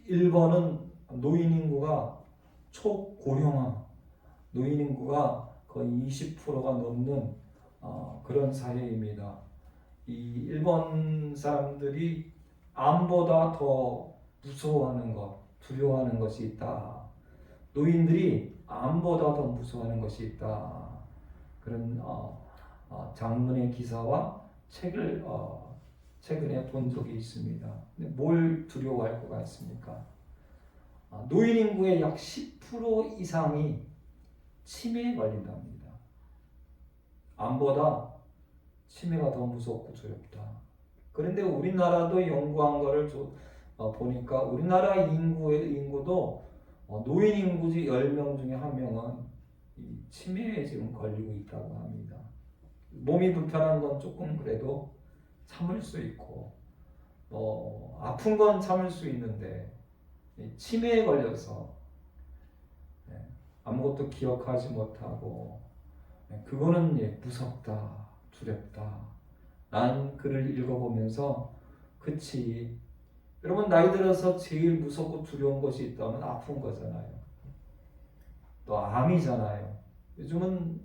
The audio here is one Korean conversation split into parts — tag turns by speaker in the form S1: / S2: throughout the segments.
S1: 일본은 노인 인구가 초고령화, 노인 인구가 거의 20%가 넘는 그런 사회입니다. 이 일본 사람들이 암보다 더 무서워하는 것, 두려워하는 것이 있다. 노인들이 암보다 더 무서워하는 것이 있다. 그런 장문의 기사와 책을 최근에 본 적이 있습니다. 근데 뭘 두려워할 것 같습니까? 노인 인구의 약 10% 이상이 치매에 걸린답니다. 암보다 치매가 더 무섭고 두렵다. 그런데 우리나라도 연구한 거를 보니까 우리나라 인구도 노인 인구 10명 중에 1명은 이 치매에 지금 걸리고 있다고 합니다. 몸이 불편한 건 조금 그래도 참을 수 있고 아픈 건 참을 수 있는데 치매에 걸려서 아무것도 기억하지 못하고 그거는 무섭다, 두렵다. 난 글을 읽어보면서 그치, 여러분 나이 들어서 제일 무섭고 두려운 것이 있다면 아픈 거잖아요. 또 암이잖아요. 요즘은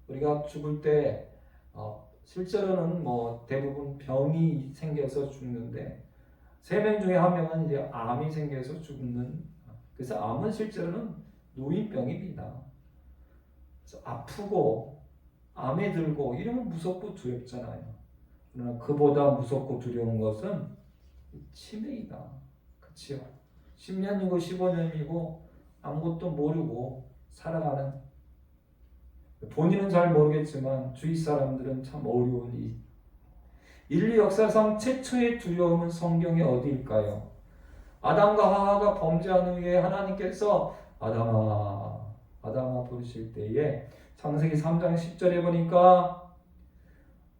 S1: 우리가 죽을 때 실제로는 대부분 병이 생겨서 죽는데 3명 중에 1명은 이제 암이 생겨서 죽는. 그래서 암은 실제로는 노인병입니다. 그래서 아프고 암에 들고 이러면 무섭고 두렵잖아요. 그러나 그보다 무섭고 두려운 것은 치매이다. 그치요? 10년이고 15년이고 아무것도 모르고 살아가는, 본인은 잘 모르겠지만 주위 사람들은 참 어려운 일. 인류 역사상 최초의 두려움은 성경에 어디일까요? 아담과 하와가 범죄한 후에 하나님께서 아담아 부르실 때에 창세기 3장 10절에 보니까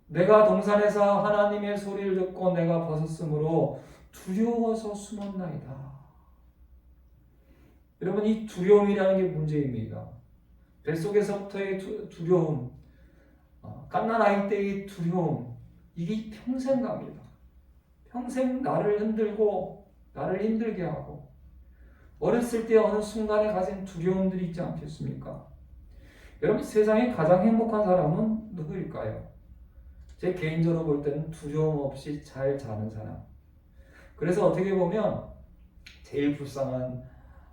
S1: 내가 동산에서 하나님의 소리를 듣고 내가 벗었으므로 두려워서 숨었나이다. 여러분, 이 두려움이라는 게 문제입니다. 뱃속에서부터의 두려움, 갓난아이 때의 두려움, 이게 평생 갑니다. 평생 나를 흔들고 나를 힘들게 하고, 어렸을 때 어느 순간에 가진 두려움들이 있지 않겠습니까? 여러분, 세상에 가장 행복한 사람은 누구일까요? 제 개인적으로 볼 때는 두려움 없이 잘 자는 사람. 그래서 어떻게 보면 제일 불쌍한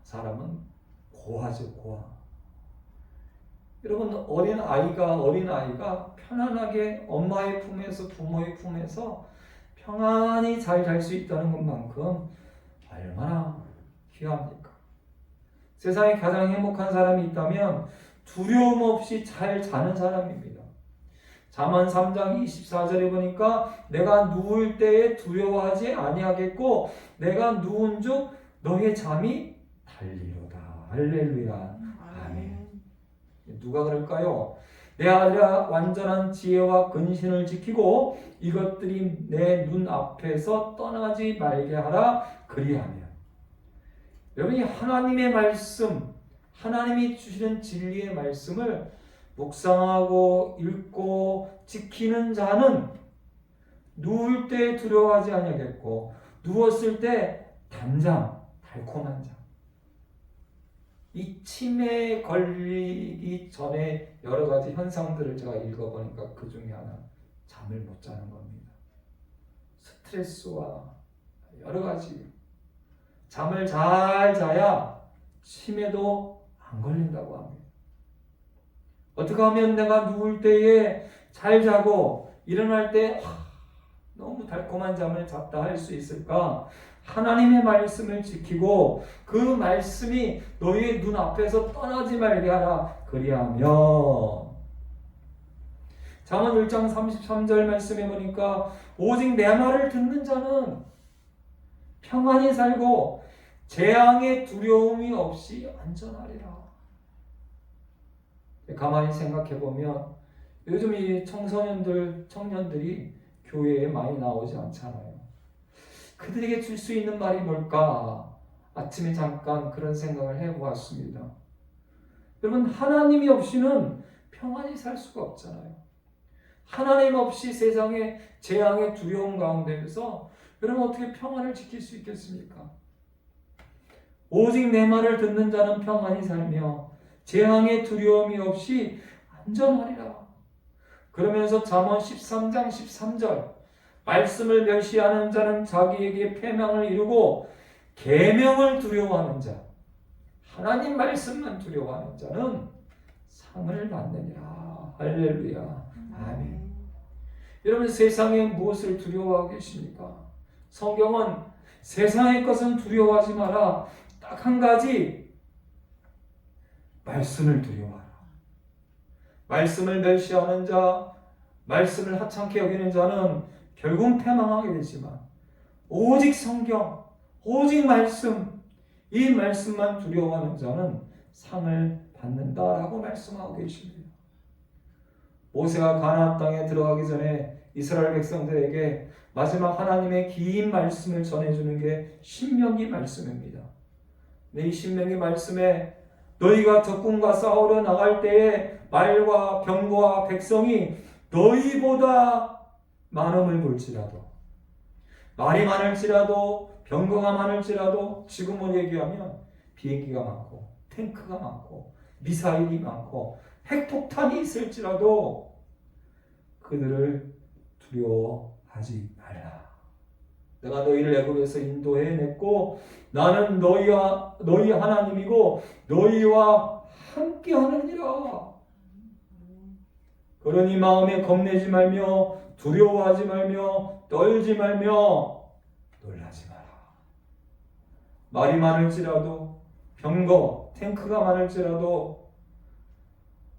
S1: 사람은 고아죠, 고아. 여러분, 어린 아이가 편안하게 엄마의 품에서, 부모의 품에서 평안히 잘 잘 수 있다는 것만큼 얼마나 귀합니까? 세상에 가장 행복한 사람이 있다면 두려움 없이 잘 자는 사람입니다. 잠언 3장 24절에 보니까 내가 누울 때에 두려워하지 아니하겠고 내가 누운 즉 너의 잠이 달리로다. 할렐루야. 아멘. 누가 그럴까요? 내 아들아 완전한 지혜와 근신을 지키고 이것들이 내 눈 앞에서 떠나지 말게 하라. 그리하면. 여러분이 하나님의 말씀, 하나님이 주시는 진리의 말씀을 묵상하고 읽고 지키는 자는 누울 때 두려워하지 아니하겠고 누웠을 때 달콤한 잠. 이 치매에 걸리기 전에 여러 가지 현상들을 제가 읽어보니까 그 중에 하나, 잠을 못 자는 겁니다. 스트레스와 여러 가지. 잠을 잘 자야 치매도 안 걸린다고 합니다. 어떻게 하면 내가 누울 때에 잘 자고 일어날 때 너무 달콤한 잠을 잤다 할 수 있을까? 하나님의 말씀을 지키고 그 말씀이 너희의 눈앞에서 떠나지 말게 하라. 그리하면. 잠언 1장 33절 말씀에 보니까 오직 내 말을 듣는 자는 평안히 살고 재앙의 두려움이 없이 안전하리라. 가만히 생각해 보면 요즘 이 청년들이 교회에 많이 나오지 않잖아요. 그들에게 줄 수 있는 말이 뭘까? 아침에 잠깐 그런 생각을 해보았습니다. 여러분, 하나님이 없이는 평안히 살 수가 없잖아요. 하나님 없이 세상의 재앙의 두려움 가운데서 여러분 어떻게 평안을 지킬 수 있겠습니까? 오직 내 말을 듣는 자는 평안히 살며 재앙의 두려움이 없이 안전하리라. 그러면서 잠언 13장 13절 말씀을 멸시하는 자는 자기에게 패망을 이루고 계명을 두려워하는 자, 하나님 말씀만 두려워하는 자는 상을 받느니라. 할렐루야. 아멘. 여러분, 세상에 무엇을 두려워하고 계십니까? 성경은 세상의 것은 두려워하지 마라. 딱 한 가지, 말씀을 두려워하라. 말씀을 멸시하는 자, 말씀을 하찮게 여기는 자는 결국 패망하게 되지만 오직 성경, 오직 말씀, 이 말씀만 두려워하는 자는 상을 받는다라고 말씀하고 계십니다. 모세가 가나안 땅에 들어가기 전에 이스라엘 백성들에게 마지막 하나님의 긴 말씀을 전해주는 게 신명기 말씀입니다. 이 신명기 말씀에 너희가 적군과 싸우러 나갈 때에 말과 병거와 백성이 너희보다 많음을 볼지라도, 말이 많을지라도, 병거가 많을지라도, 지금으로 얘기하면 비행기가 많고 탱크가 많고 미사일이 많고 핵폭탄이 있을지라도 그들을 두려워하지 말라. 내가 너희를 애굽에서 인도해냈고 나는 너희 하나님이고 너희와 함께하느니라. 그러니 마음에 겁내지 말며 두려워하지 말며 떨지 말며 놀라지 마라. 말이 많을지라도, 병거, 탱크가 많을지라도,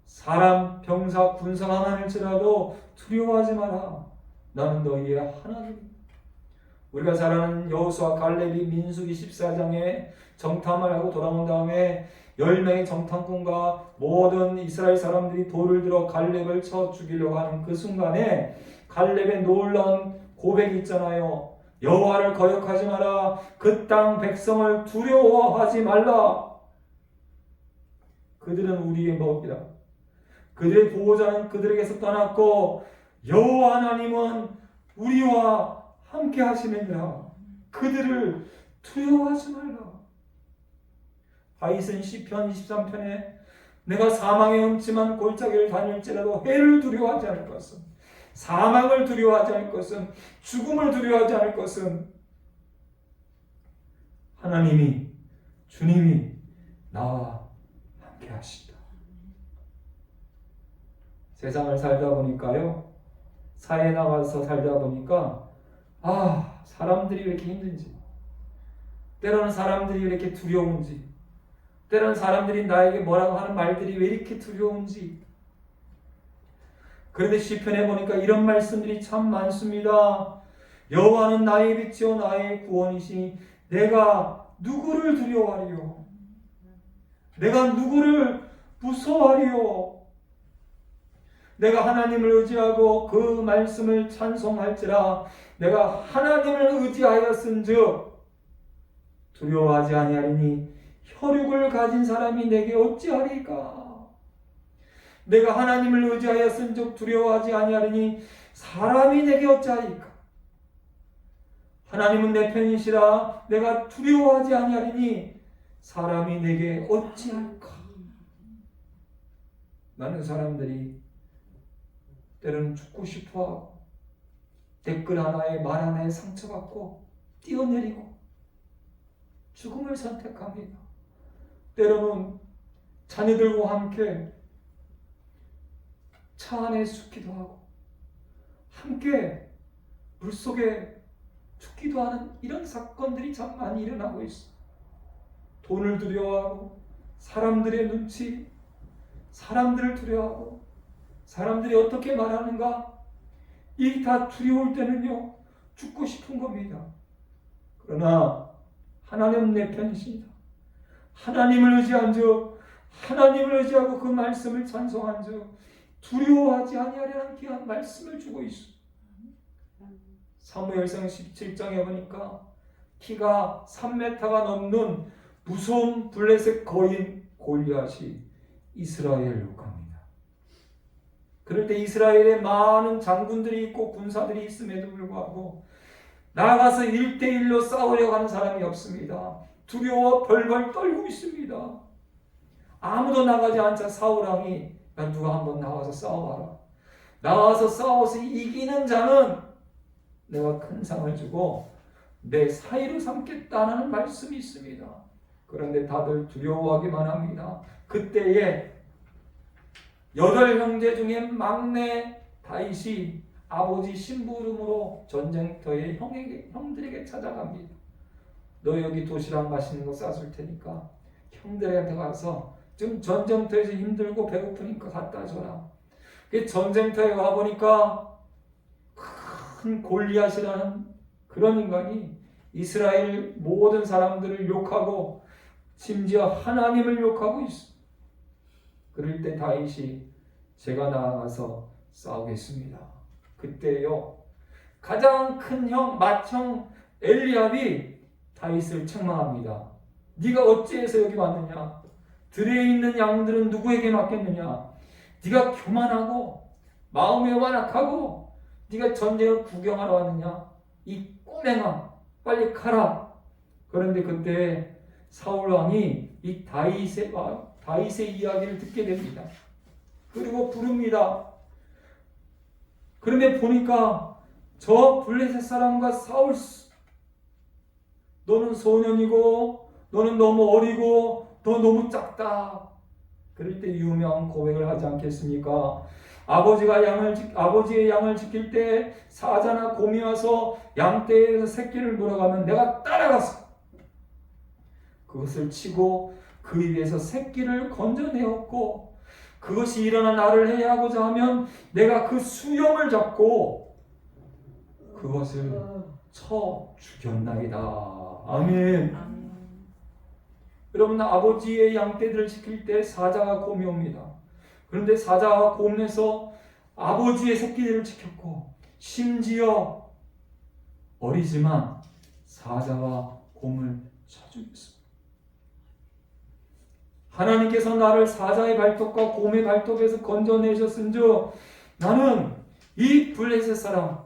S1: 사람, 병사, 군사가 많을지라도 두려워하지 마라. 나는 너희의 하나님. 우리가 잘 아는 여호수아, 갈렙이 민수기 14장에 정탐을 하고 돌아온 다음에 10명의 정탐꾼과 모든 이스라엘 사람들이 돌을 들어 갈렙을 쳐 죽이려고 하는 그 순간에 갈렙의 놀라운 고백이 있잖아요. 여호와를 거역하지 마라. 그 땅 백성을 두려워하지 말라. 그들은 우리의 먹이라. 그들의 보호자는 그들에게서 떠났고 여호와 하나님은 우리와 함께 하시느니라. 그들을 두려워하지 말라. 다윗은 시편 23편에 내가 사망의 음침한 골짜기를 다닐지라도 해를 두려워하지 않을 것은, 사망을 두려워하지 않을 것은, 죽음을 두려워하지 않을 것은 하나님이, 주님이 나와 함께 하시다. 세상을 살다 보니까요, 사회에 나가서 살다 보니까 사람들이 왜 이렇게 힘든지, 때로는 사람들이 왜 이렇게 두려운지, 때로는 사람들이 나에게 뭐라고 하는 말들이 왜 이렇게 두려운지. 그런데 시편에 보니까 이런 말씀들이 참 많습니다. 여호와는 나의 빛이요 나의 구원이시니 내가 누구를 두려워하리요? 내가 누구를 무서워하리요? 내가 하나님을 의지하고 그 말씀을 찬송할지라. 내가 하나님을 의지하였은즉 두려워하지 아니하리니 혈육을 가진 사람이 내게 어찌하리까? 내가 하나님을 의지하였은즉 두려워하지 아니하리니 사람이 내게 어찌하리까? 하나님은 내 편이시라. 내가 두려워하지 아니하리니 사람이 내게 어찌할까? 많은 사람들이 때로는 죽고 싶어하고 댓글 하나에 말 하나에 상처받고 뛰어내리고 죽음을 선택합니다. 때로는 자녀들과 함께 차 안에 죽기도 하고 함께 물속에 죽기도 하는 이런 사건들이 참 많이 일어나고 있어. 돈을 두려워하고 사람들의 눈치, 사람들을 두려워하고 사람들이 어떻게 말하는가, 이 다 두려울 때는요 죽고 싶은 겁니다. 그러나 하나님 내 편이십니다. 하나님을 의지한즉, 하나님을 의지하고 그 말씀을 찬송한즉 두려워하지 아니하리라는 귀한 말씀을 주고 있어. 사무엘상 17장에 보니까 키가 3m가 넘는 무서운 블레셋 거인 골리앗이 이스라엘로 갑니다. 그럴 때 이스라엘에 많은 장군들이 있고 군사들이 있음에도 불구하고 나가서 1대1로 싸우려고 하는 사람이 없습니다. 두려워 벌벌 떨고 있습니다. 아무도 나가지 않자 사울왕이 야, 누가 한번 나와서 싸워봐라. 나와서 싸워서 이기는 자는 내가 큰 상을 주고 내 사이로 삼겠다는 말씀이 있습니다. 그런데 다들 두려워하기만 합니다. 그때에 8형제 중에 막내 다윗이 아버지 심부름으로 전쟁터에 형들에게 찾아갑니다. 너 여기 도시락 맛있는 거 싸줄 테니까 형들한테 가서 좀 전쟁터에서 힘들고 배고프니까 갖다 줘라. 전쟁터에 와보니까 큰 골리앗이라는 그런 인간이 이스라엘 모든 사람들을 욕하고 심지어 하나님을 욕하고 있어. 그럴 때 다윗이 제가 나아가서 싸우겠습니다. 그때요 가장 큰 형 맏형 엘리압이 다윗을 책망합니다. 네가 어찌해서 여기 왔느냐? 들에 있는 양들은 누구에게 맡겼느냐? 네가 교만하고 마음이 완악하고 네가 전쟁을 구경하러 왔느냐? 이 꼬맹아 빨리 가라. 그런데 그때 사울 왕이 이 다윗의 이야기를 듣게 됩니다. 그리고 부릅니다. 그런데 보니까 저 블레셋 사람과 싸울 너는 소년이고 너는 너무 어리고 너 너무 작다. 그럴 때 유명한 고백을 하지 않겠습니까? 아버지의 양을 지킬 때 사자나 곰이 와서 양떼에서 새끼를 물어가면 내가 따라가서 그것을 치고 그 입에서 새끼를 건져내었고 그것이 일어나 나를 해하고자 하면 내가 그 수염을 잡고 그것을 쳐 죽였나이다. 아멘. 여러분 아버지의 양떼들을 지킬 때 사자와 곰이 옵니다. 그런데 사자와 곰에서 아버지의 새끼들을 지켰고 심지어 어리지만 사자와 곰을 쳐 죽였습니다. 하나님께서 나를 사자의 발톱과 곰의 발톱에서 건져내셨은즉 나는 이 블레셋 사람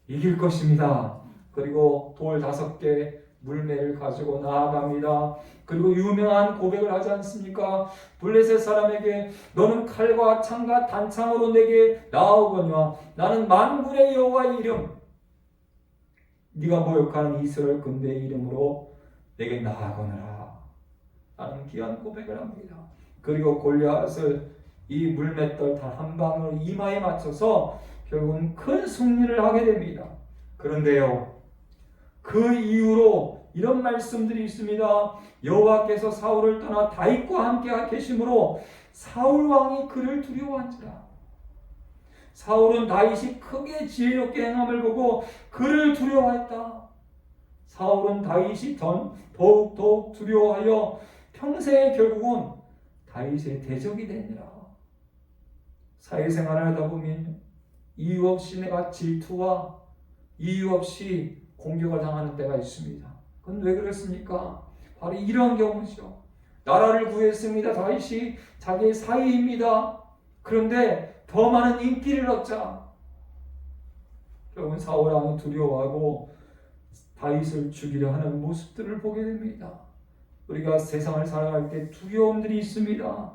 S1: 이길 것입니다. 그리고 돌 5개 물매를 가지고 나아갑니다. 그리고 유명한 고백을 하지 않습니까? 블레셋 사람에게 너는 칼과 창과 단창으로 내게 나아오거니와 나는 만군의 여호와의 이름 네가 모욕하는 이스라엘 군대의 이름으로 내게 나아거느라 라는 귀한 고백을 합니다. 그리고 골리앗을 이 물맷돌 단 한 방으로 이마에 맞춰서 결국은 큰 승리를 하게 됩니다. 그런데요 그 이후로 이런 말씀들이 있습니다. 여호와께서 사울을 떠나 다윗과 함께 계심으로 사울 왕이 그를 두려워한지라. 사울은 다윗이 크게 지혜롭게 행함을 보고 그를 두려워했다. 사울은 다윗이 더욱 두려워하여 평생에 결국은 다윗의 대적이 되니라. 사회생활을 하다 보면 이유 없이 내가 질투와 이유 없이 공격을 당하는 때가 있습니다. 그건 왜 그랬습니까? 바로 이런 경우죠. 나라를 구했습니다. 다윗이 자기의 사위입니다. 그런데 더 많은 인기를 얻자 결국은 사울 왕이 두려워하고 다윗을 죽이려 하는 모습들을 보게 됩니다. 우리가 세상을 살아갈 때 두려움들이 있습니다.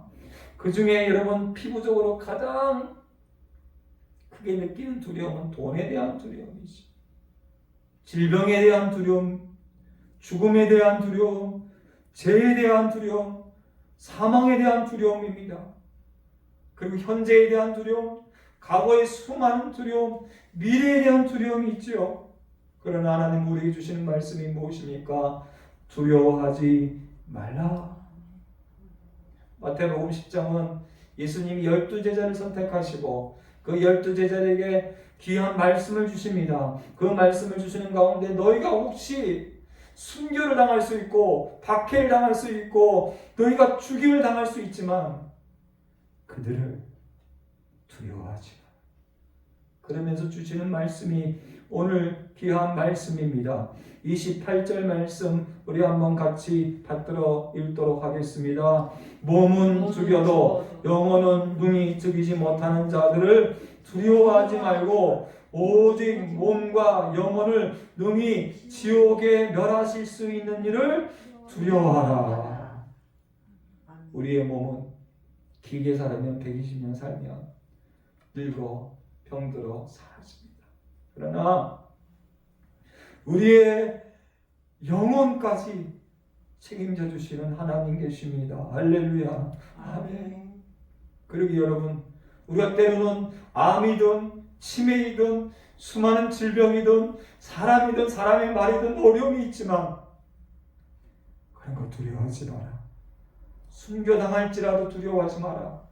S1: 그 중에 여러분 피부적으로 가장 크게 느끼는 두려움은 돈에 대한 두려움이지. 질병에 대한 두려움, 죽음에 대한 두려움, 죄에 대한 두려움, 사망에 대한 두려움입니다. 그리고 현재에 대한 두려움, 과거의 수많은 두려움, 미래에 대한 두려움이 있죠. 그러나 하나님 우리에게 주시는 말씀이 무엇입니까? 두려워하지 말라. 마태복음 10장은 예수님이 12제자를 선택하시고 그 12제자에게 귀한 말씀을 주십니다. 그 말씀을 주시는 가운데 너희가 혹시 순교를 당할 수 있고 박해를 당할 수 있고 너희가 죽임을 당할 수 있지만 그들을 두려워하지 마. 그러면서 주시는 말씀이 오늘 귀한 말씀입니다. 28절 말씀 우리 한번 같이 받들어 읽도록 하겠습니다. 몸은 죽여도 영혼은 능히 죽이지 못하는 자들을 두려워하지 말고 오직 몸과 영혼을 능히 지옥에 멸하실 수 있는 일을 두려워하라. 우리의 몸은 길게 살면 120년 살면 늙어 병들어 사라집니다. 그러나 우리의 영혼까지 책임져 주시는 하나님 계십니다. 할렐루야. 아멘. 그리고 여러분, 우리가 때로는 암이든 치매이든 수많은 질병이든 사람이든 사람의 말이든 어려움이 있지만 그런 거 두려워하지 마라. 순교당할지라도 두려워하지 마라.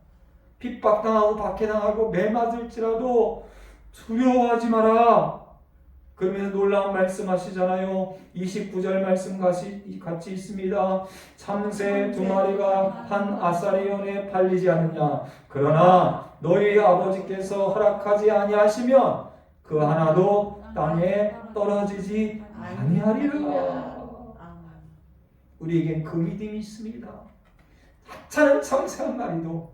S1: 핍박당하고 박해당하고 매 맞을지라도 두려워하지 마라. 그러면서 놀라운 말씀 하시잖아요. 29절 말씀 같이 있습니다. 참새 2마리가 한 아사리온에 팔리지 않느냐. 그러나 너희 아버지께서 허락하지 아니하시면 그 하나도 땅에 떨어지지 아니하리라. 우리에겐 그 믿음이 있습니다. 하찮은 참새 한 마리도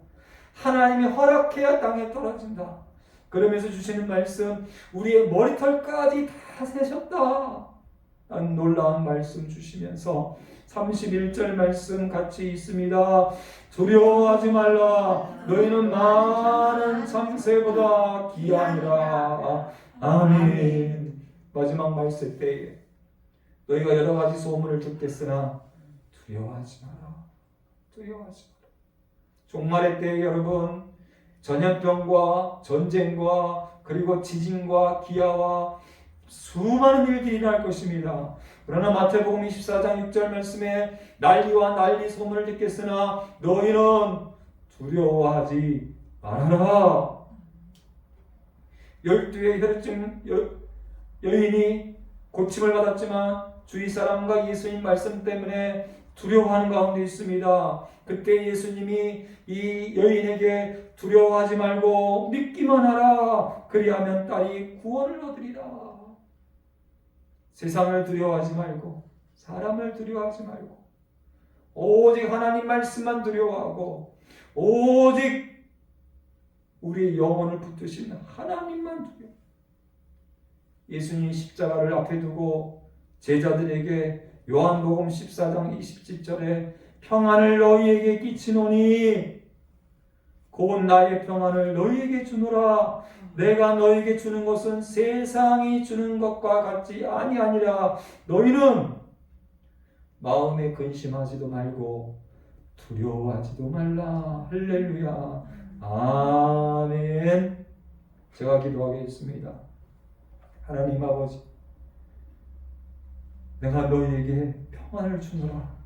S1: 하나님이 허락해야 땅에 떨어진다. 그러면서 주시는 말씀, 우리의 머리털까지 다 세셨다. 라는 놀라운 말씀 주시면서 31절 말씀 같이 있습니다. 두려워하지 말라. 너희는 많은 참새보다 귀하니라. 아멘. 마지막 말씀 때에 너희가 여러 가지 소문을 듣겠으나 두려워하지 마라. 두려워하지 마라. 종말의 때에 여러분, 전염병과 전쟁과 그리고 지진과 기아와 수많은 일들이 일어날 것입니다. 그러나 마태복음 24장 6절 말씀에 난리와 난리 소문을 듣겠으나 너희는 두려워하지 말아라. 12의 혈증 여인이 고침을 받았지만 주위 사람과 예수님 말씀 때문에 두려워하는 가운데 있습니다. 그때 예수님이 이 여인에게 두려워하지 말고 믿기만 하라. 그리하면 딸이 구원을 얻으리라. 세상을 두려워하지 말고 사람을 두려워하지 말고 오직 하나님 말씀만 두려워하고 오직 우리의 영혼을 붙드시는 하나님만 두려워. 예수님이 십자가를 앞에 두고 제자들에게 요한복음 14장 27절에 평안을 너희에게 끼치노니 곧 나의 평안을 너희에게 주노라. 내가 너희에게 주는 것은 세상이 주는 것과 같지 아니하니라. 너희는 마음에 근심하지도 말고 두려워하지도 말라. 할렐루야. 아멘. 제가 기도하겠습니다. 하나님 아버지, 내가 너희에게 평안을 주노라.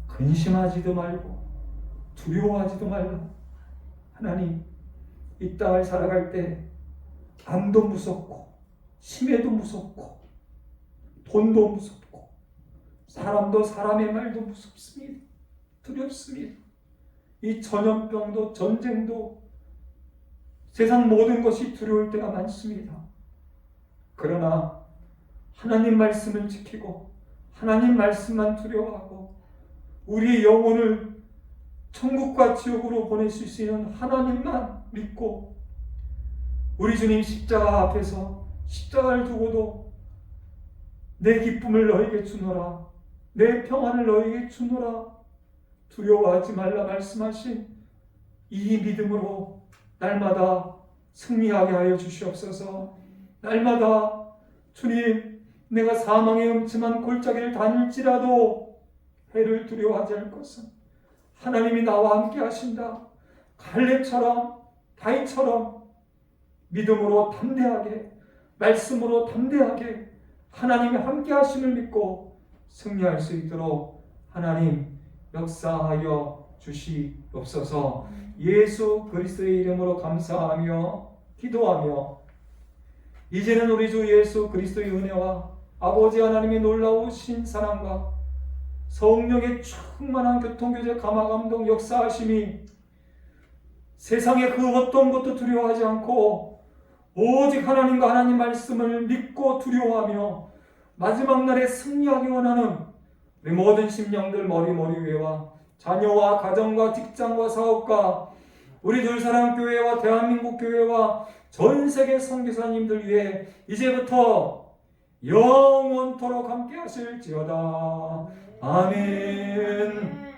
S1: 근심하지도 말고 두려워하지도 말라. 하나님, 이 땅을 살아갈 때 암도 무섭고 치매도 무섭고 돈도 무섭고 사람도 사람의 말도 무섭습니다. 두렵습니다. 이 전염병도 전쟁도 세상 모든 것이 두려울 때가 많습니다. 그러나 하나님 말씀을 지키고 하나님 말씀만 두려워하고 우리의 영혼을 천국과 지옥으로 보내실 수 있는 하나님만 믿고 우리 주님 십자가 앞에서 십자가를 두고도 내 기쁨을 너에게 주노라. 내 평안을 너에게 주노라. 두려워하지 말라 말씀하신 이 믿음으로 날마다 승리하게 하여 주시옵소서. 날마다 주님, 내가 사망의 음침한 골짜기를 다닐지라도 해를 두려워하지 않을 것은 하나님이 나와 함께 하신다. 갈렙처럼 다윗처럼 믿음으로 담대하게 말씀으로 담대하게 하나님의 함께 하심을 믿고 승리할 수 있도록 하나님 역사하여 주시옵소서. 예수 그리스도의 이름으로 감사하며 기도하며 이제는 우리 주 예수 그리스도의 은혜와 아버지 하나님의 놀라우신 사랑과 성령의 충만한 교통교제 감화감동 역사하심이 세상의 그 어떤 것도 두려워하지 않고 오직 하나님과 하나님 말씀을 믿고 두려워하며 마지막 날에 승리하기 원하는 우리 모든 심령들 머리 위에와 자녀와 가정과 직장과 사업과 우리 둘사랑교회와 대한민국 교회와 전 세계 선교사님들 위해 이제부터 영원토록 함께 하실지어다. 아멘.